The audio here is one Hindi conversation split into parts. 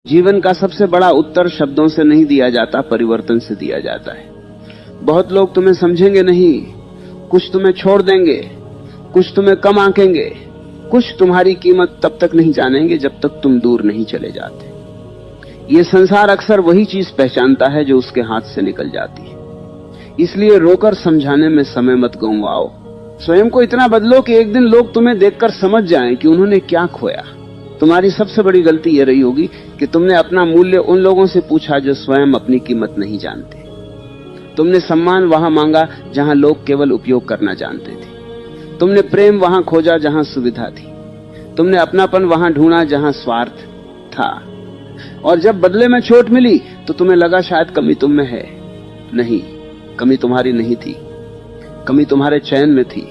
जीवन का सबसे बड़ा उत्तर शब्दों से नहीं दिया जाता, परिवर्तन से दिया जाता है। बहुत लोग तुम्हें समझेंगे नहीं, कुछ तुम्हें छोड़ देंगे, कुछ तुम्हें कम आंकेंगे, कुछ तुम्हारी कीमत तब तक नहीं जानेंगे जब तक तुम दूर नहीं चले जाते। ये संसार अक्सर वही चीज पहचानता है जो उसके हाथ से निकल जाती है। इसलिए रोकर समझाने में समय मत गंवाओ। स्वयं को इतना बदलो कि एक दिन लोग तुम्हें देखकर समझ जाएं कि उन्होंने क्या खोया। तुम्हारी सबसे बड़ी गलती यह रही होगी कि तुमने अपना मूल्य उन लोगों से पूछा जो स्वयं अपनी कीमत नहीं जानते। तुमने सम्मान वहां मांगा जहां लोग केवल उपयोग करना जानते थे। तुमने प्रेम वहां खोजा जहां सुविधा थी। तुमने अपनापन वहां ढूंढा जहां स्वार्थ था। और जब बदले में चोट मिली तो तुम्हें लगा शायद कमी तुम में है। नहीं, कमी तुम्हारी नहीं थी, कमी तुम्हारे चयन में थी।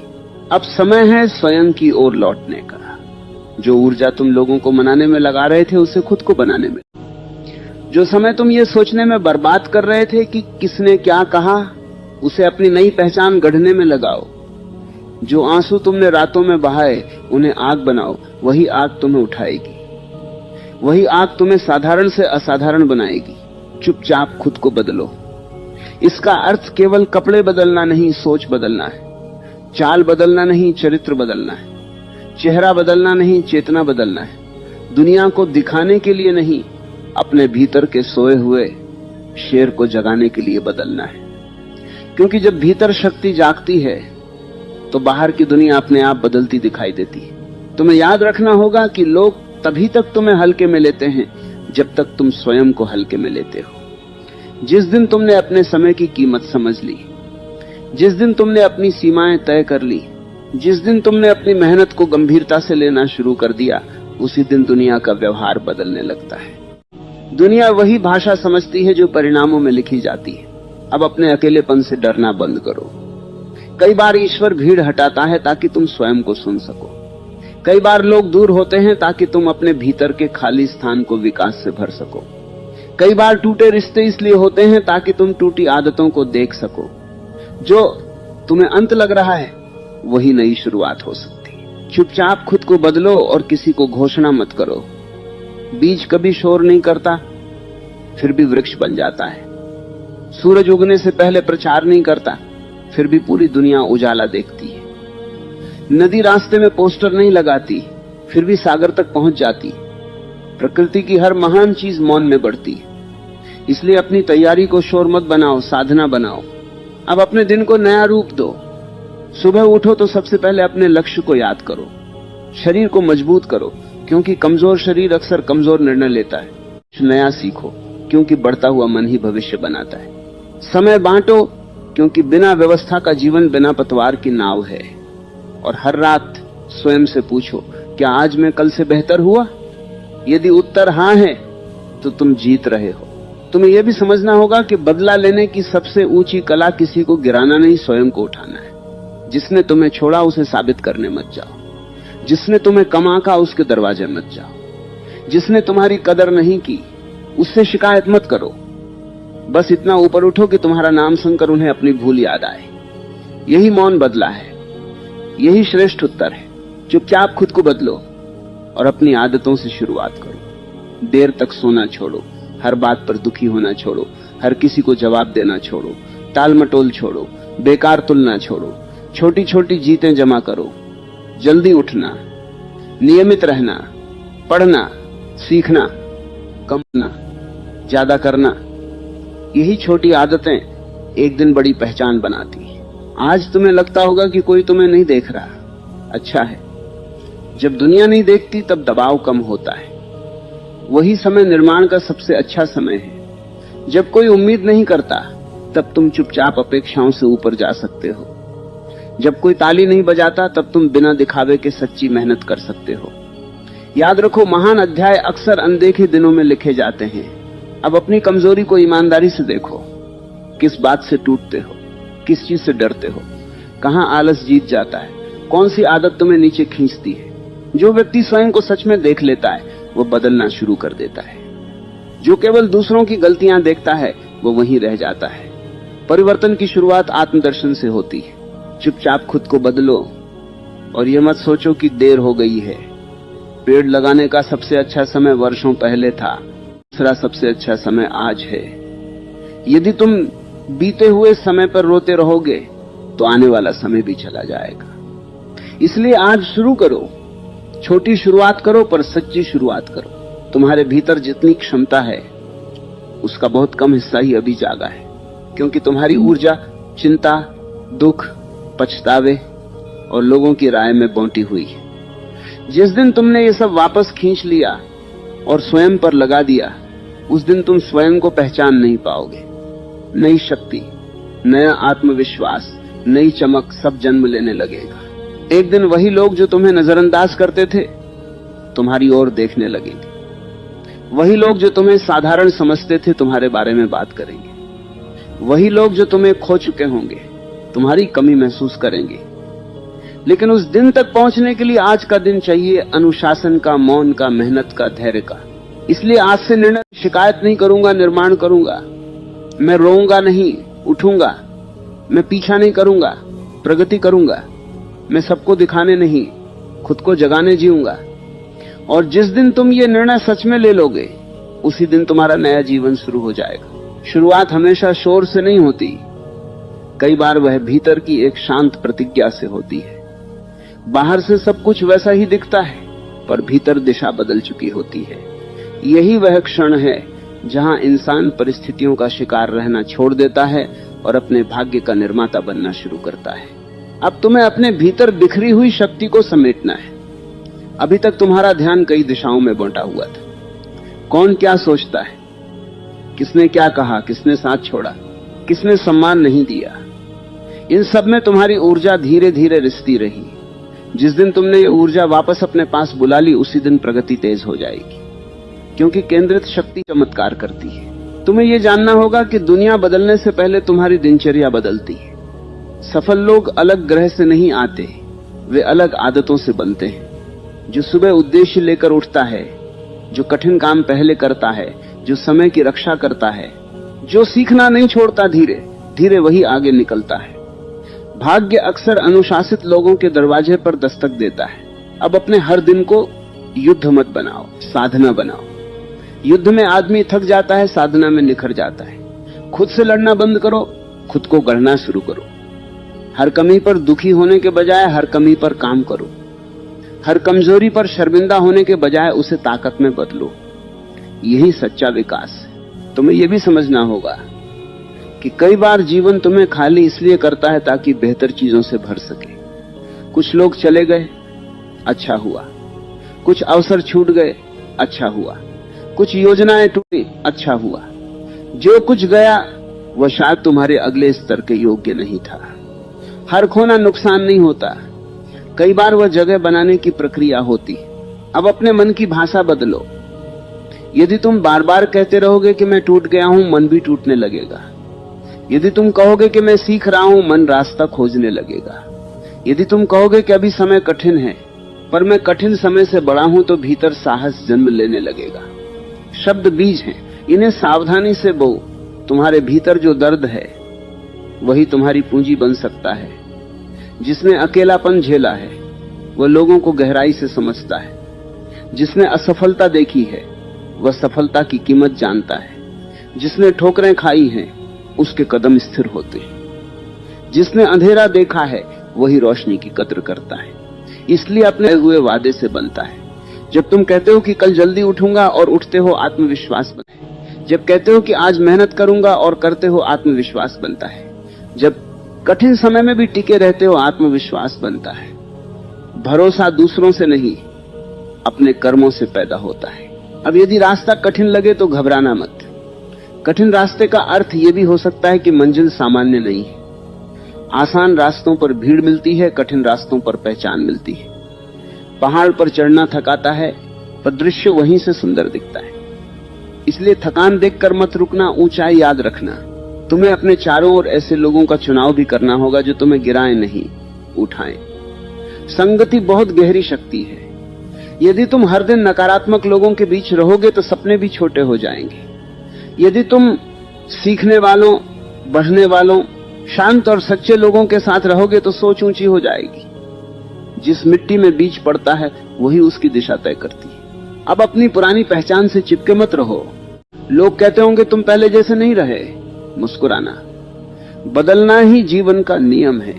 अब समय है स्वयं की ओर लौटने का। जो ऊर्जा तुम लोगों को मनाने में लगा रहे थे उसे खुद को बनाने में, जो समय तुम ये सोचने में बर्बाद कर रहे थे कि किसने क्या कहा, उसे अपनी नई पहचान गढ़ने में लगाओ। जो आंसू तुमने रातों में बहाए उन्हें आग बनाओ। वही आग तुम्हें उठाएगी, वही आग तुम्हें साधारण से असाधारण बनाएगी। चुपचाप खुद को बदलो। इसका अर्थ केवल कपड़े बदलना नहीं, सोच बदलना है। चाल बदलना नहीं, चरित्र बदलना है। चेहरा बदलना नहीं, चेतना बदलना है। दुनिया को दिखाने के लिए नहीं, अपने भीतर के सोए हुए शेर को जगाने के लिए बदलना है। क्योंकि जब भीतर शक्ति जागती है तो बाहर की दुनिया अपने आप बदलती दिखाई देती है। तुम्हें याद रखना होगा कि लोग तभी तक तुम्हें हल्के में लेते हैं जब तक तुम स्वयं को हल्के में लेते हो। जिस दिन तुमने अपने समय की कीमत समझ ली, जिस दिन तुमने अपनी सीमाएं तय कर ली, जिस दिन तुमने अपनी मेहनत को गंभीरता से लेना शुरू कर दिया, उसी दिन दुनिया का व्यवहार बदलने लगता है। दुनिया वही भाषा समझती है जो परिणामों में लिखी जाती है। अब अपने अकेलेपन से डरना बंद करो। कई बार ईश्वर भीड़ हटाता है ताकि तुम स्वयं को सुन सको। कई बार लोग दूर होते हैं ताकि तुम अपने भीतर के खाली स्थान को विकास से भर सको। कई बार टूटे रिश्ते इसलिए होते हैं ताकि तुम टूटी आदतों को देख सको। जो तुम्हें अंत लग रहा है वही नई शुरुआत हो सकती है। चुपचाप खुद को बदलो और किसी को घोषणा मत करो। बीज कभी शोर नहीं करता, फिर भी वृक्ष बन जाता है। सूरज उगने से पहले प्रचार नहीं करता, फिर भी पूरी दुनिया उजाला देखती है। नदी रास्ते में पोस्टर नहीं लगाती, फिर भी सागर तक पहुंच जाती। प्रकृति की हर महान चीज मौन में बढ़ती है। इसलिए अपनी तैयारी को शोर मत बनाओ, साधना बनाओ। अब अपने दिन को नया रूप दो। सुबह उठो तो सबसे पहले अपने लक्ष्य को याद करो। शरीर को मजबूत करो, क्योंकि कमजोर शरीर अक्सर कमजोर निर्णय लेता है। कुछ नया सीखो, क्योंकि बढ़ता हुआ मन ही भविष्य बनाता है। समय बांटो, क्योंकि बिना व्यवस्था का जीवन बिना पतवार की नाव है। और हर रात स्वयं से पूछो, क्या आज मैं कल से बेहतर हुआ? यदि उत्तर हां है तो तुम जीत रहे हो। तुम्हें यह भी समझना होगा कि बदला लेने की सबसे ऊंची कला किसी को गिराना नहीं, स्वयं को उठाना है। जिसने तुम्हें छोड़ा उसे साबित करने मत जाओ। जिसने तुम्हें कम आंका उसके दरवाजे मत जाओ। जिसने तुम्हारी कदर नहीं की उससे शिकायत मत करो। बस इतना ऊपर उठो कि तुम्हारा नाम सुनकर उन्हें अपनी भूल याद आए। यही मौन बदला है, यही श्रेष्ठ उत्तर है। चुपचाप खुद को बदलो और अपनी आदतों से शुरुआत करो। देर तक सोना छोड़ो, हर बात पर दुखी होना छोड़ो, हर किसी को जवाब देना छोड़ो, टाल मटोल छोड़ो, बेकार तुलना छोड़ो। छोटी छोटी जीतें जमा करो। जल्दी उठना, नियमित रहना, पढ़ना, सीखना, कमाना, ज्यादा करना, यही छोटी आदतें एक दिन बड़ी पहचान बनाती हैं। आज तुम्हें लगता होगा कि कोई तुम्हें नहीं देख रहा, अच्छा है। जब दुनिया नहीं देखती तब दबाव कम होता है। वही समय निर्माण का सबसे अच्छा समय है। जब कोई उम्मीद नहीं करता तब तुम चुपचाप अपेक्षाओं से ऊपर जा सकते हो। जब कोई ताली नहीं बजाता तब तुम बिना दिखावे के सच्ची मेहनत कर सकते हो। याद रखो, महान अध्याय अक्सर अनदेखे दिनों में लिखे जाते हैं। अब अपनी कमजोरी को ईमानदारी से देखो। किस बात से टूटते हो, किस चीज से डरते हो, कहां आलस जीत जाता है, कौन सी आदत तुम्हें नीचे खींचती है। जो व्यक्ति स्वयं को सच में देख लेता है वो बदलना शुरू कर देता है। जो केवल दूसरों की गलतियां देखता है वो वहीं रह जाता है। परिवर्तन की शुरुआत आत्मदर्शन से होती है। चुपचाप खुद को बदलो और ये मत सोचो कि देर हो गई है। पेड़ लगाने का सबसे अच्छा समय वर्षों पहले था। दूसरा सबसे अच्छा समय आज है। यदि तुम बीते हुए समय पर रोते रहोगे तो आने वाला समय भी चला जाएगा। इसलिए आज शुरू करो, छोटी शुरुआत करो पर सच्ची शुरुआत करो। तुम्हारे भीतर जितनी क्षमता है उसका बहुत कम हिस्सा ही अभी जागा है, क्योंकि तुम्हारी ऊर्जा चिंता, दुख, पछतावे और लोगों की राय में बौंटी हुई है। जिस दिन तुमने ये सब वापस खींच लिया और स्वयं पर लगा दिया, उस दिन तुम स्वयं को पहचान नहीं पाओगे। नई शक्ति, नया आत्मविश्वास, नई चमक सब जन्म लेने लगेगा। एक दिन वही लोग जो तुम्हें नजरअंदाज करते थे तुम्हारी ओर देखने लगेंगे। वही लोग जो तुम्हें साधारण समझते थे तुम्हारे बारे में बात करेंगे। वही लोग जो तुम्हें खो चुके होंगे तुम्हारी कमी महसूस करेंगे। लेकिन उस दिन तक पहुंचने के लिए आज का दिन चाहिए, अनुशासन का, मौन का, मेहनत का, धैर्य का। इसलिए आज से निर्णय, शिकायत नहीं करूंगा, निर्माण करूंगा। मैं रोऊंगा नहीं, उठूंगा। मैं पीछा नहीं करूंगा, प्रगति करूंगा। मैं सबको दिखाने नहीं, खुद को जगाने जीऊंगा। और जिस दिन तुम ये निर्णय सच में ले लोगे उसी दिन तुम्हारा नया जीवन शुरू हो जाएगा। शुरुआत हमेशा शोर से नहीं होती, कई बार वह भीतर की एक शांत प्रतिज्ञा से होती है। बाहर से सब कुछ वैसा ही दिखता है पर भीतर दिशा बदल चुकी होती है। यही वह क्षण है जहां इंसान परिस्थितियों का शिकार रहना छोड़ देता है और अपने भाग्य का निर्माता बनना शुरू करता है। अब तुम्हें अपने भीतर बिखरी हुई शक्ति को समेटना है। अभी तक तुम्हारा ध्यान कई दिशाओं में बंटा हुआ था। कौन क्या सोचता है, किसने क्या कहा, किसने साथ छोड़ा, किसने सम्मान नहीं दिया, इन सब में तुम्हारी ऊर्जा धीरे धीरे रिसती रही। जिस दिन तुमने ये ऊर्जा वापस अपने पास बुला ली उसी दिन प्रगति तेज हो जाएगी, क्योंकि केंद्रित शक्ति चमत्कार करती है। तुम्हें यह जानना होगा कि दुनिया बदलने से पहले तुम्हारी दिनचर्या बदलती है। सफल लोग अलग ग्रह से नहीं आते, वे अलग आदतों से बनते हैं। जो सुबह उद्देश्य लेकर उठता है, जो कठिन काम पहले करता है, जो समय की रक्षा करता है, जो सीखना नहीं छोड़ता, धीरे धीरे वही आगे निकलता है। भाग्य अक्सर अनुशासित लोगों के दरवाजे पर दस्तक देता है। अब अपने हर दिन को युद्ध मत बनाओ, साधना बनाओ। युद्ध में आदमी थक जाता है, साधना में निखर जाता है। खुद से लड़ना बंद करो, खुद को गढ़ना शुरू करो। हर कमी पर दुखी होने के बजाय हर कमी पर काम करो। हर कमजोरी पर शर्मिंदा होने के बजाय उसे ताकत में बदलो। यही सच्चा विकास है। तुम्हें यह भी समझना होगा कि कई बार जीवन तुम्हें खाली इसलिए करता है ताकि बेहतर चीजों से भर सके। कुछ लोग चले गए, अच्छा हुआ। कुछ अवसर छूट गए, अच्छा हुआ। कुछ योजनाएं टूटी, अच्छा हुआ। जो कुछ गया वह शायद तुम्हारे अगले स्तर के योग्य नहीं था। हर खोना नुकसान नहीं होता, कई बार वह जगह बनाने की प्रक्रिया होती। अब अपने मन की भाषा बदलो। यदि तुम बार बार कहते रहोगे कि मैं टूट गया हूं, मन भी टूटने लगेगा। यदि तुम कहोगे कि मैं सीख रहा हूं, मन रास्ता खोजने लगेगा। यदि तुम कहोगे कि अभी समय कठिन है पर मैं कठिन समय से बड़ा हूं, तो भीतर साहस जन्म लेने लगेगा। शब्द बीज हैं, इन्हें सावधानी से बो। तुम्हारे भीतर जो दर्द है वही तुम्हारी पूंजी बन सकता है। जिसने अकेलापन झेला है वह लोगों को गहराई से समझता है। जिसने असफलता देखी है वह सफलता की कीमत जानता है। जिसने ठोकरें खाई हैं उसके कदम स्थिर होते हैं। जिसने अंधेरा देखा है वही रोशनी की कद्र करता है। इसलिए अपने हुए वादे से बनता है। जब तुम कहते हो कि कल जल्दी उठूंगा और उठते हो, आत्मविश्वास बनता है। जब कहते हो कि आज मेहनत करूंगा और करते हो, आत्मविश्वास बनता है। जब कठिन समय में भी टिके रहते हो, आत्मविश्वास बनता है। भरोसा दूसरों से नहीं, अपने कर्मों से पैदा होता है। अब यदि रास्ता कठिन लगे तो घबराना मत। कठिन रास्ते का अर्थ यह भी हो सकता है कि मंजिल सामान्य नहीं है। आसान रास्तों पर भीड़ मिलती है, कठिन रास्तों पर पहचान मिलती है। पहाड़ पर चढ़ना थकाता है पर दृश्य वहीं से सुंदर दिखता है। इसलिए थकान देखकर मत रुकना, ऊंचाई याद रखना। तुम्हें अपने चारों ओर ऐसे लोगों का चुनाव भी करना होगा जो तुम्हें गिराएं नहीं, उठाएं। संगति बहुत गहरी शक्ति है। यदि तुम हर दिन नकारात्मक लोगों के बीच रहोगे तो सपने भी छोटे हो जाएंगे। यदि तुम सीखने वालों, बढ़ने वालों, शांत और सच्चे लोगों के साथ रहोगे तो सोच ऊंची हो जाएगी। जिस मिट्टी में बीज पड़ता है वही उसकी दिशा तय करती है। अब अपनी पुरानी पहचान से चिपके मत रहो। लोग कहते होंगे तुम पहले जैसे नहीं रहे, मुस्कुराना। बदलना ही जीवन का नियम है।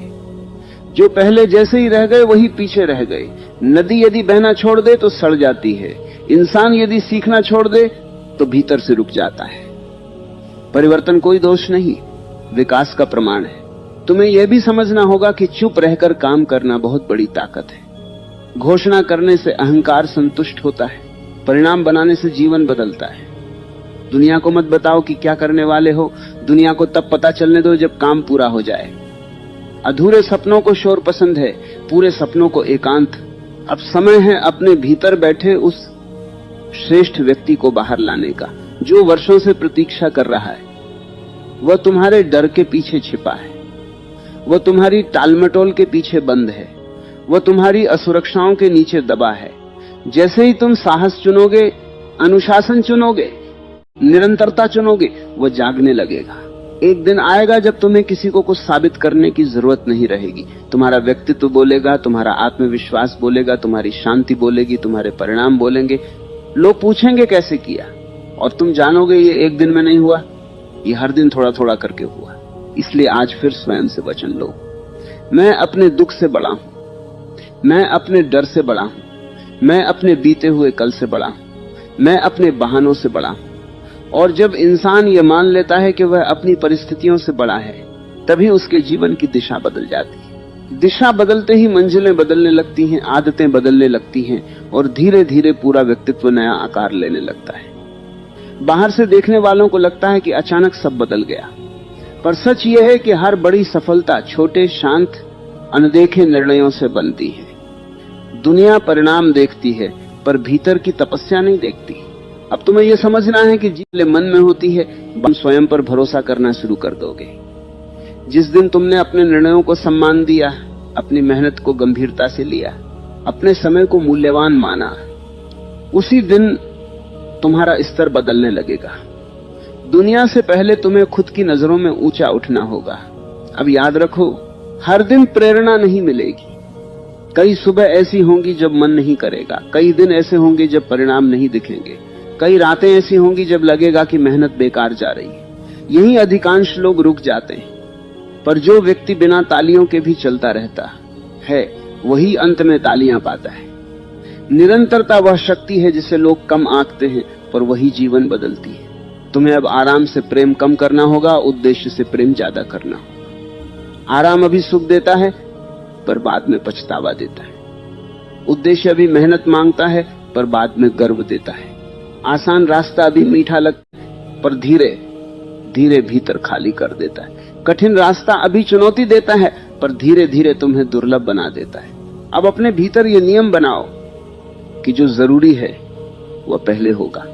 जो पहले जैसे ही रह गए वही पीछे रह गए। नदी यदि बहना छोड़ दे तो सड़ जाती है, इंसान यदि सीखना छोड़ दे तो भीतर से रुक जाता है। परिवर्तन कोई दोष नहीं, विकास का प्रमाण है। तुम्हें यह भी समझना होगा कि चुप रहकर काम करना बहुत बड़ी ताकत है। घोषणा करने से अहंकार संतुष्ट होता है, परिणाम बनाने से जीवन बदलता है। दुनिया को मत बताओ कि क्या करने वाले हो, दुनिया को तब पता चलने दो जब काम पूरा हो जाए। अधूरे सपनों को शोर पसंद है, पूरे सपनों को एकांत। अब समय है अपने भीतर बैठे उस श्रेष्ठ व्यक्ति को बाहर लाने का, जो वर्षों से प्रतीक्षा कर रहा है। वह तुम्हारे डर के पीछे छिपा है, वह तुम्हारी टालमटोल के पीछे बंद है, वह तुम्हारी असुरक्षाओं के नीचे दबा है। जैसे ही तुम साहस चुनोगे, अनुशासन चुनोगे, निरंतरता चुनोगे, वह जागने लगेगा। एक दिन आएगा जब तुम्हें किसी को कुछ साबित करने की जरूरत नहीं रहेगी। तुम्हारा व्यक्तित्व बोलेगा, तुम्हारा आत्मविश्वास बोलेगा, तुम्हारी शांति बोलेगी, तुम्हारे परिणाम बोलेंगे। लोग पूछेंगे कैसे किया, और तुम जानोगे ये एक दिन में नहीं हुआ, ये हर दिन थोड़ा थोड़ा करके हुआ। इसलिए आज फिर स्वयं से वचन लो, मैं अपने दुख से बड़ा हूं, मैं अपने डर से बड़ा हूं, मैं अपने बीते हुए कल से बड़ा हूं, मैं अपने बहानों से बड़ा हूं। और जब इंसान ये मान लेता है कि वह अपनी परिस्थितियों से बड़ा है, तभी उसके जीवन की दिशा बदल जाती है। दिशा बदलते ही मंजिलें बदलने लगती हैं, आदतें बदलने लगती हैं, और धीरे धीरे पूरा व्यक्तित्व नया आकार लेने लगता है। बाहर से देखने वालों को लगता है कि अचानक सब बदल गया, पर सच यह है कि हर बड़ी सफलता छोटे, शांत, अनदेखे निर्णयों से बनती है। दुनिया परिणाम देखती है, पर भीतर की तपस्या नहीं देखती। अब तुम्हें यह समझना है कि जिसले मन में होती है, तुम स्वयं पर भरोसा करना शुरू कर दोगे। जिस दिन तुमने अपने निर्णयों को सम्मान दिया, अपनी मेहनत को गंभीरता से लिया, अपने समय को मूल्यवान माना, उसी दिन तुम्हारा स्तर बदलने लगेगा। दुनिया से पहले तुम्हें खुद की नजरों में ऊंचा उठना होगा। अब याद रखो, हर दिन प्रेरणा नहीं मिलेगी। कई सुबह ऐसी होंगी जब मन नहीं करेगा, कई दिन ऐसे होंगे जब परिणाम नहीं दिखेंगे, कई रातें ऐसी होंगी जब लगेगा कि मेहनत बेकार जा रही है। यही अधिकांश लोग रुक जाते हैं, पर जो व्यक्ति बिना तालियों के भी चलता रहता है, वही अंत में तालियां पाता है। निरंतरता वह शक्ति है जिसे लोग कम आंकते हैं, पर वही जीवन बदलती है। तुम्हें अब आराम से प्रेम कम करना होगा, उद्देश्य से प्रेम ज्यादा करना होगा। आराम अभी सुख देता है, पर बाद में पछतावा देता है। उद्देश्य अभी मेहनत मांगता है, पर बाद में गर्व देता है। आसान रास्ता अभी मीठा लगता है, पर धीरे धीरे भीतर खाली कर देता है। कठिन रास्ता अभी चुनौती देता है, पर धीरे धीरे तुम्हें दुर्लभ बना देता है। अब अपने भीतर ये नियम बनाओ कि जो जरूरी है वह पहले होगा।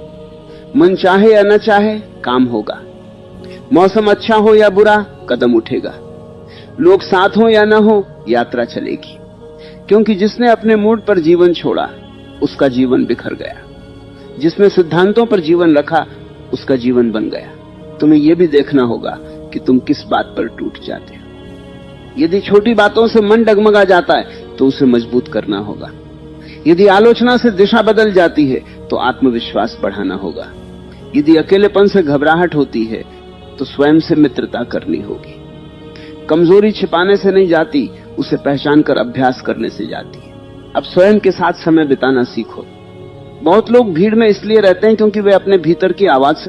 मन चाहे या न चाहे, काम होगा। मौसम अच्छा हो या बुरा, कदम उठेगा। लोग साथ हो या न हो, यात्रा चलेगी। क्योंकि जिसने अपने मूड पर जीवन छोड़ा, उसका जीवन बिखर गया। जिसने सिद्धांतों पर जीवन रखा, उसका जीवन बन गया। तुम्हें यह भी देखना होगा कि तुम किस बात पर टूट जाते हो। यदि छोटी बातों से मन डगमगा जाता है, तो उसे मजबूत करना होगा। यदि आलोचना से दिशा बदल जाती है, तो आत्मविश्वास बढ़ाना होगा। यदि अकेलेपन से घबराहट होती है, तो स्वयं से मित्रता करनी होगी। कमजोरी छिपाने से नहीं जाती, उसे पहचान कर अभ्यास करने से जाती है। अब स्वयं के साथ समय बिताना सीखो। बहुत लोग भीड़ में इसलिए रहते हैं क्योंकि वे अपने भीतर की आवाज से